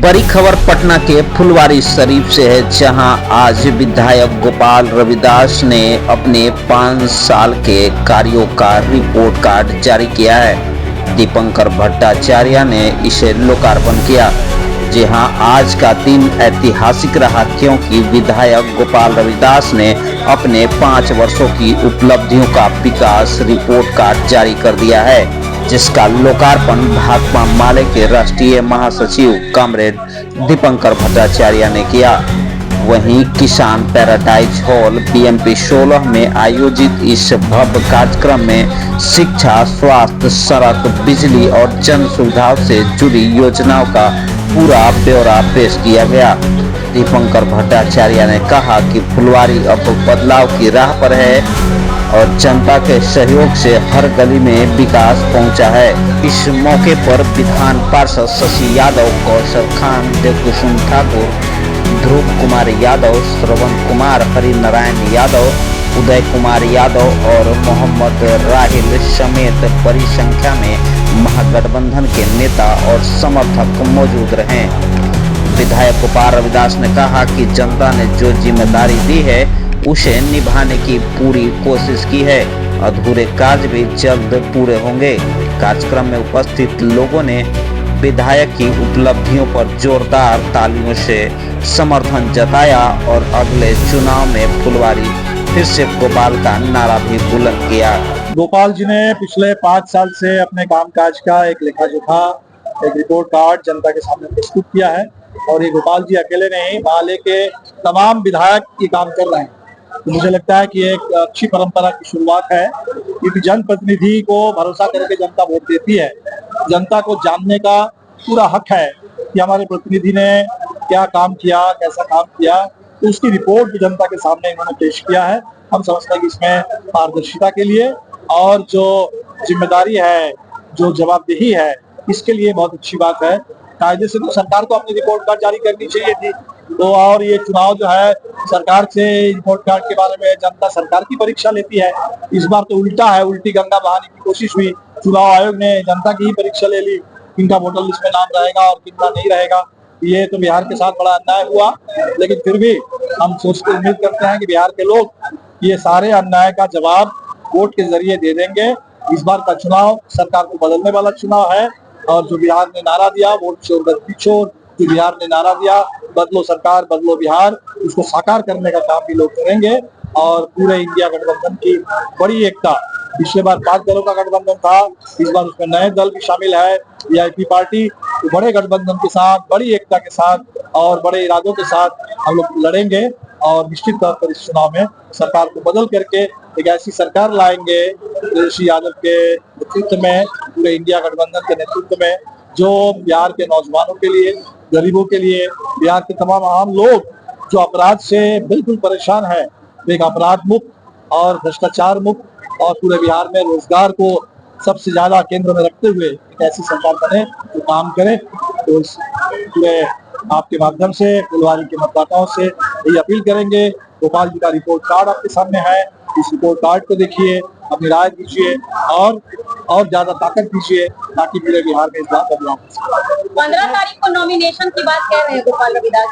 बड़ी खबर पटना के फुलवारी शरीफ से है, जहां आज विधायक गोपाल रविदास ने अपने 5 साल के कार्यों का रिपोर्ट कार्ड जारी किया है। दीपंकर भट्टाचार्य ने इसे लोकार्पण किया। जी हां, आज का दिन ऐतिहासिक रहा क्योंकि विधायक गोपाल रविदास ने अपने 5 वर्षों की उपलब्धियों का विकास रिपोर्ट कार्ड जारी कर दिया है, जिसका लोकार्पण भाकपा माले के राष्ट्रीय महासचिव कॉमरेड दीपंकर भट्टाचार्य ने किया। वहीं किसान पैराडाइज हॉल बीएमपी 16 में आयोजित इस भव्य कार्यक्रम में शिक्षा, स्वास्थ्य, सड़क, बिजली और जन सुविधाओं से जुड़ी योजनाओं का पूरा ब्यौरा पेश किया गया। दीपंकर भट्टाचार्य ने कहा कि फुलवारी अब बदलाव की राह पर है और जनता के सहयोग से हर गली में विकास पहुंचा है। इस मौके पर विधान पार्षद शशि यादव, कौशल खान, देवकुसुम ठाकुर, ध्रुव कुमार यादव, श्रवण कुमार, हरि नारायण यादव, उदय कुमार यादव और मोहम्मद राहिल समेत बड़ी संख्या में महागठबंधन के नेता और समर्थक मौजूद रहे। विधायक गोपाल रविदास ने कहा कि जनता ने जो जिम्मेदारी दी है उसे निभाने की पूरी कोशिश की है। अधूरे कार्य भी जल्द पूरे होंगे। कार्यक्रम में उपस्थित लोगों ने विधायक की उपलब्धियों पर जोरदार तालियों से समर्थन जताया और अगले चुनाव में फुलवारी फिर से गोपाल का नारा भी बुलंद किया। गोपाल जी ने पिछले 5 साल से अपने कामकाज का एक लेखा जोखा, एक रिपोर्ट कार्ड जनता के सामने प्रस्तुत किया है और ये गोपाल जी अकेले नहीं, माले के तमाम विधायक ये काम कर रहे हैं। तो मुझे लगता है कि एक अच्छी परंपरा की शुरुआत है, क्योंकि जनप्रतिनिधि को भरोसा करके जनता वोट देती है। जनता को जानने का पूरा हक है कि हमारे प्रतिनिधि ने क्या काम किया, कैसा काम किया, तो उसकी रिपोर्ट भी जनता के सामने इन्होंने पेश किया है। हम समझते हैं कि इसमें पारदर्शिता के लिए और जो जिम्मेदारी है, जो जवाबदेही है, इसके लिए बहुत अच्छी बात है। कायदे से तो सरकार को अपनी रिपोर्ट कार्ड जारी करनी चाहिए थी, तो और ये चुनाव जो है सरकार से रिपोर्ट कार्ड के बारे में जनता सरकार की परीक्षा लेती है। इस बार तो उल्टा है, उल्टी गंगा बहाने की कोशिश हुई। चुनाव आयोग ने जनता की ही परीक्षा ले ली, किनका वोटर लिस्ट में नाम रहेगा और किनका नहीं रहेगा। ये तो बिहार के साथ बड़ा अन्याय हुआ, लेकिन फिर भी हम सोचते उम्मीद करते हैं कि बिहार के लोग ये सारे अन्याय का जवाब वोट के जरिए दे देंगे। इस बार का चुनाव सरकार को बदलने वाला चुनाव है और जो बिहार ने नारा दिया, वोट चोर गद्दी चोर, जो बिहार ने नारा दिया, बदलो सरकार बदलो बिहार, उसको साकार करने का काम भी लोग करेंगे। और पूरे इंडिया गठबंधन की बड़ी एकता, पिछले बार 5 दलों का गठबंधन था, इस बार उसमें नए दल भी शामिल है, वीआईपी पार्टी। तो बड़े गठबंधन के साथ, बड़ी एकता के साथ और बड़े इरादों के साथ हम लोग लड़ेंगे और निश्चित तौर पर इस चुनाव में सरकार को बदल करके एक ऐसी सरकार लाएंगे ऋषि यादव के नेतृत्व में, पूरे इंडिया गठबंधन के नेतृत्व में, जो बिहार के नौजवानों के लिए, गरीबों के लिए, बिहार के तमाम आम लोग जो अपराध से बिल्कुल परेशान है, एक अपराध मुक्त और भ्रष्टाचार मुक्त और पूरे बिहार में रोजगार को सबसे ज्यादा केंद्र में रखते हुए एक ऐसी सरकार बने जो काम करे। तो इस पूरे आपके माध्यम से फुलवारी के मतदाताओं से यही अपील करेंगे। गोपाल जी का रिपोर्ट कार्ड आपके सामने है, इस रिपोर्ट कार्ड को देखिए, अपनी राय दीजिए और ज्यादा ताकत दीजिए ताकि पूरे बिहार में इस बार बदलाव हो सके। 15 तारीख को नॉमिनेशन की बात कह रहे हैं गोपाल रविदास।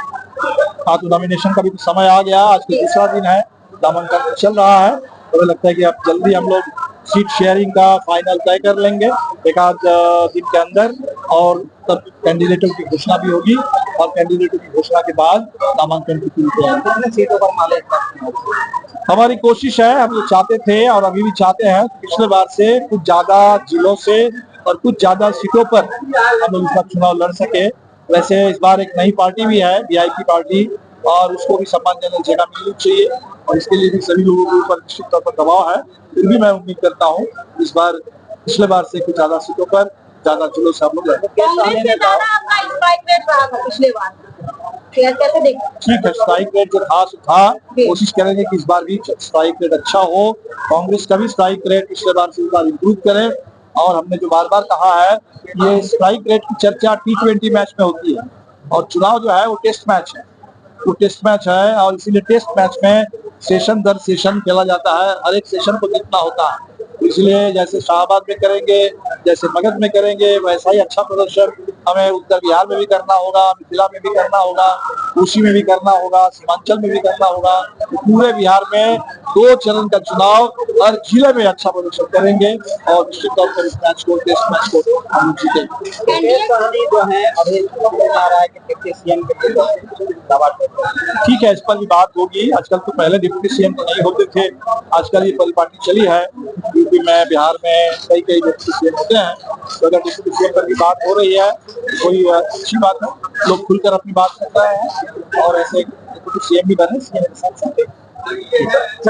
हाँ, तो नॉमिनेशन का भी तो समय आ गया, आज तो दूसरा दिन है, नामांकन चल रहा है। तो मुझे लगता है कि अब जल्दी हम लोग सीट शेयरिंग का फाइनल तय कर लेंगे एक आध दिन के अंदर, और तब कैंडिडेटों की घोषणा भी होगी और कैंडिडेटों की घोषणा के बाद नामांकन की पूरी तैयारी। सीटों पर माले हमारी कोशिश है, हम लोग चाहते थे और अभी भी चाहते हैं, पिछले बार से कुछ ज्यादा जिलों से और कुछ ज्यादा सीटों पर हम लोग इस बार चुनाव लड़ सके। वैसे इस बार एक नई पार्टी भी है, वीआईपी पार्टी, और उसको भी सम्मानजनक जगह मिलनी चाहिए और इसके लिए भी सभी लोगों के ऊपर निश्चित तौर पर दबाव है। फिर भी मैं उम्मीद करता हूँ इस बार पिछले बार से कुछ ज्यादा सीटों पर ज्यादा जिलों से हम लोग ठीक है। स्ट्राइक रेट जो था सो था, कोशिश करेंगे कि इस बार भी स्ट्राइक रेट अच्छा हो। कांग्रेस का भी स्ट्राइक रेट पिछले बार से इस बार इम्प्रूव करे। और हमने जो बार बार कहा है, ये स्ट्राइक रेट की चर्चा T20 मैच में होती है और चुनाव जो है वो टेस्ट मैच है, वो टेस्ट मैच है और इसीलिए टेस्ट मैच में सेशन दर सेशन खेला जाता है, हर एक सेशन को जीतना होता है। इसलिए जैसे शाहबाद में करेंगे, जैसे मगध में करेंगे, वैसा ही अच्छा प्रदर्शन हमें उत्तर बिहार में भी करना होगा, मिथिला में भी करना होगा, कोशी में भी करना होगा, सीमांचल में भी करना होगा। तो पूरे बिहार में 2 चरण का चुनाव हर जिले में अच्छा प्रदर्शन करेंगे और निश्चित तौर पर इस मैच को, टेस्ट मैच को हम जीतेंगे। एनडीए जो है अभी आ रहा है कि डिप्टी सीएम के दावा ठीक है, इस पर भी बात होगी। आजकल तो पहले डिप्टी सीएम तो नहीं होते थे, आजकल ये परिपाटी चली है। यूपी में, बिहार में कई डिप्टी सीएम होते हैं, तो अगर डिप्टी सीएम पर भी बात हो रही है कोई अच्छी बात है। लोग खुलकर अपनी बात कर रहे हैं और ऐसे डिप्टी सीएम भी बने, सीएम के साथ साथ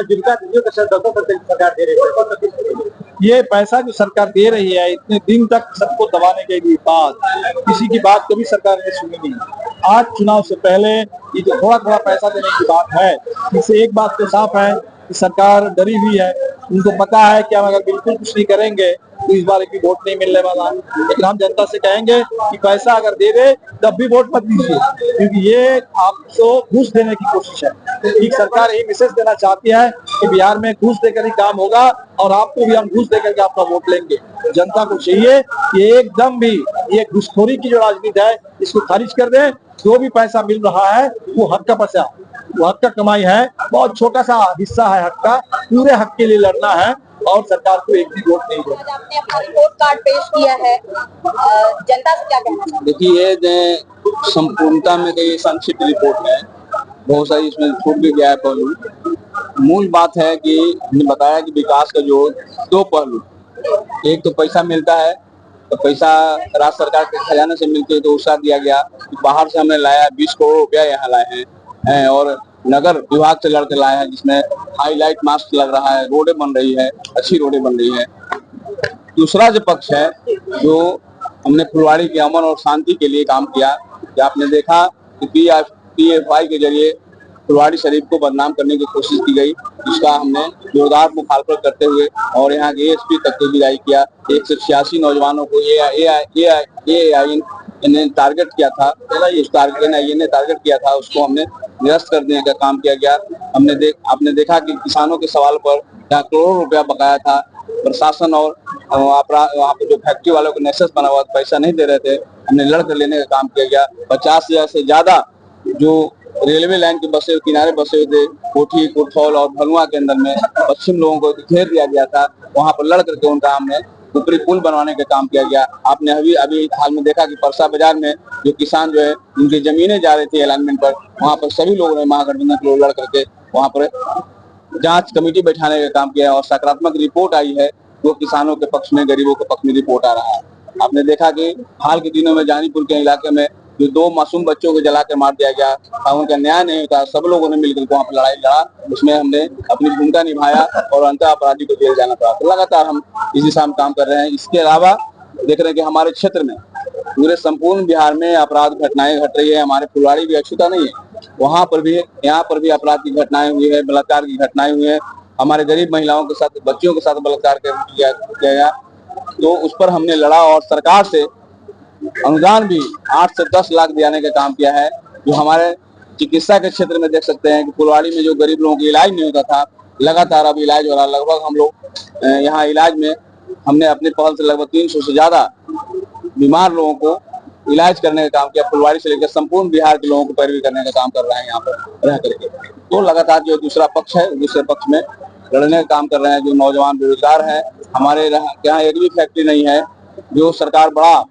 जिनका सरकार दे रही है, ये पैसा जो सरकार दे रही है इतने दिन तक सबको दबाने के लिए बाद किसी की बात कभी सरकार ने सुनी नहीं। आज चुनाव से पहले ये जो थोड़ा थोड़ा पैसा देने की बात है, इससे एक बात तो साफ है कि सरकार डरी हुई है। उनको पता है कि हम अगर बिल्कुल कुछ नहीं करेंगे तो इस बार एक भी वोट नहीं मिलने वाला। लेकिन हम जनता से कहेंगे कि पैसा अगर दे दे तब भी वोट मत दीजिए, क्योंकि ये आपको घूस देने की कोशिश है। एक सरकार यही मैसेज देना चाहती है कि बिहार में घूस देकर ही काम होगा और आपको भी हम घूस देकर के आपका वोट लेंगे। जनता को चाहिए कि एकदम भी ये घूसखोरी की जो राजनीति है इसको खारिज कर दे। जो भी पैसा मिल रहा है वो हक का पैसा, वो हक का कमाई है, बहुत छोटा सा हिस्सा है हक का। पूरे हक के लिए लड़ना है और सरकार को एक भी वोट नहीं देना। आज आपने अपना रिपोर्ट कार्ड पेश किया है, जनता से क्या कहना चाहते हैं? देखिए, ये संपूर्णता में कई संक्षिप्त रिपोर्ट है, बहुत सारी इसमें छूट भी गया है पहलू। मूल बात है कि हमने बताया कि विकास का जो 2 पहलू, एक तो पैसा मिलता है, तो पैसा राज्य सरकार के खजाने से मिलते है तो उसका दिया गया। बाहर से हमने लाया 20 करोड़ रुपया यहाँ लाए हैं और नगर विभाग से लड़के लाए हैं, जिसमें हाईलाइट मास्क लग रहा है, रोडें बन रही है, अच्छी रोडें बन रही है। दूसरा जो पक्ष है, जो हमने फुलवाड़ी के अमन और शांति के लिए काम किया, कि आपने देखा कि पीएफआई के जरिए फुलवाड़ी शरीफ को बदनाम करने की कोशिश की गई, जिसका हमने जोरदार मुखालफत करते हुए और यहाँ के एएसपी तक के विदाई किया। 186 नौजवानों को एआई ने टारगेट किया था, एनआईए ने टारगेट किया था, उसको हमने निरस्त कर देने का काम किया गया। आपने देखा कि किसानों के सवाल पर जहाँ करोड़ों रुपया बकाया था, प्रशासन और वहाँ पे जो फैक्ट्री वालों को नेसेस बना हुआ पैसा नहीं दे रहे थे, हमने लड़कर लेने का काम किया गया। 50,000 से ज्यादा जो रेलवे लाइन के बसे किनारे बसे हुए थे, कोठी, कोठौल और भलुआ के अंदर में पश्चिम लोगों को घेर दिया गया था, वहां पर लड़ करके उनका हमने ऊपरी पुल बनवाने का काम किया गया। आपने अभी हाल में देखा कि परसा बाजार में जो किसान जो है उनकी जमीनें जा रही थी अलाइनमेंट पर, वहां पर सभी लोगों ने महागठबंधन के लोग लड़ करके वहां पर जांच कमेटी बैठाने का काम किया और सकारात्मक रिपोर्ट आई है। वो किसानों के पक्ष में, गरीबों के पक्ष में रिपोर्ट आ रहा है। आपने देखा कि हाल के दिनों में जानीपुर के इलाके में जो 2 मासूम बच्चों को जला के मार दिया गया, उनका न्याय नहीं होता, सब लोगों ने मिलकर वहाँ पर लड़ाई लड़ा, उसमें हमने अपनी भूमिका निभाया और अंततः अपराधी को जेल जाना पड़ा। तो लगातार हम इस दिशा में काम कर रहे हैं। इसके अलावा देख रहे हैं कि हमारे क्षेत्र में, पूरे संपूर्ण बिहार में अपराध घटनाएं घट रही है। हमारे फुलवाड़ी भी अछूता नहीं है, वहाँ पर भी, यहाँ पर भी अपराध की घटनाएं हुई है, बलात्कार की घटनाएं हुई है। हमारे गरीब महिलाओं के साथ, बच्चियों के साथ बलात्कार किया गया, तो उस पर हमने लड़ा और सरकार से अनुदान भी 8 से 10 लाख दिलाने का काम किया है। जो हमारे चिकित्सा के क्षेत्र में देख सकते हैं कि फुलवाड़ी में जो गरीब लोगों का इलाज नहीं होता था, लगातार अब इलाज हो रहा है। लगभग हम लोग यहाँ इलाज में हमने अपने पहल से लगभग 300 से ज्यादा बीमार लोगों को इलाज करने का काम किया। फुलवाड़ी से लेकर संपूर्ण बिहार के लोगों को पैरवी करने का काम कर रहे हैं यहाँ पर रह करके। तो लगातार जो दूसरा पक्ष है, दूसरे पक्ष में लड़ने का काम कर रहे हैं। जो नौजवान बेरोजगार है, हमारे यहाँ एक भी फैक्ट्री नहीं है, जो सरकार बड़ा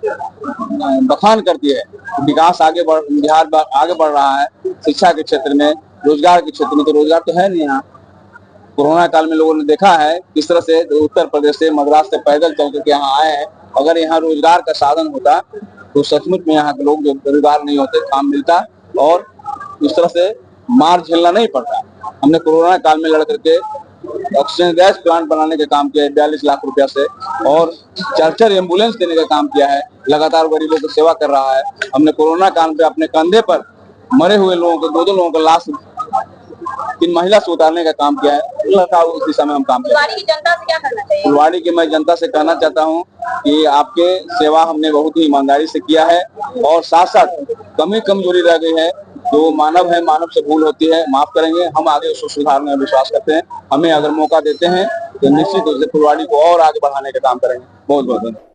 बखान करती है। विकास बिहार आगे बढ़ रहा है, शिक्षा के क्षेत्र में, रोजगार के क्षेत्र में, तो रोजगार तो है नहीं यहाँ। कोरोना काल में लोगों ने देखा है किस तरह से उत्तर प्रदेश से, मद्रास से पैदल चल करके यहाँ आए हैं। अगर यहाँ रोजगार का साधन होता तो सचमुच में यहाँ के लोग जो रोजगार नहीं होते, काम मिलता और इस तरह से मार झेलना नहीं पड़ता। हमने कोरोना काल में लड़ करके ऑक्सीजन गैस प्लांट बनाने का काम किया है 42 लाख रुपया से, और 4 एम्बुलेंस देने का काम किया है। लगातार गरीबों की सेवा कर रहा है। हमने कोरोना काल में अपने कंधे पर मरे हुए लोगों को, 2-2 लोगों का लाश 3 महिला से उतारने का काम किया है। उस दिशा में हम काम कर रहे हैं। फुलवाड़ी की जनता से क्या करना चाहिए? फुलवाड़ी की मैं जनता से कहना चाहता हूँ कि आपके सेवा हमने बहुत ही ईमानदारी से किया है और साथ साथ कमी कमजोरी रह गई है। जो मानव है, मानव से भूल होती है, माफ करेंगे। हम आगे उसको सुधारने में विश्वास करते हैं। हमें अगर मौका देते हैं तो निश्चित रूप से फुलवाड़ी को और आगे बढ़ाने का काम करेंगे। बहुत बहुत धन्यवाद।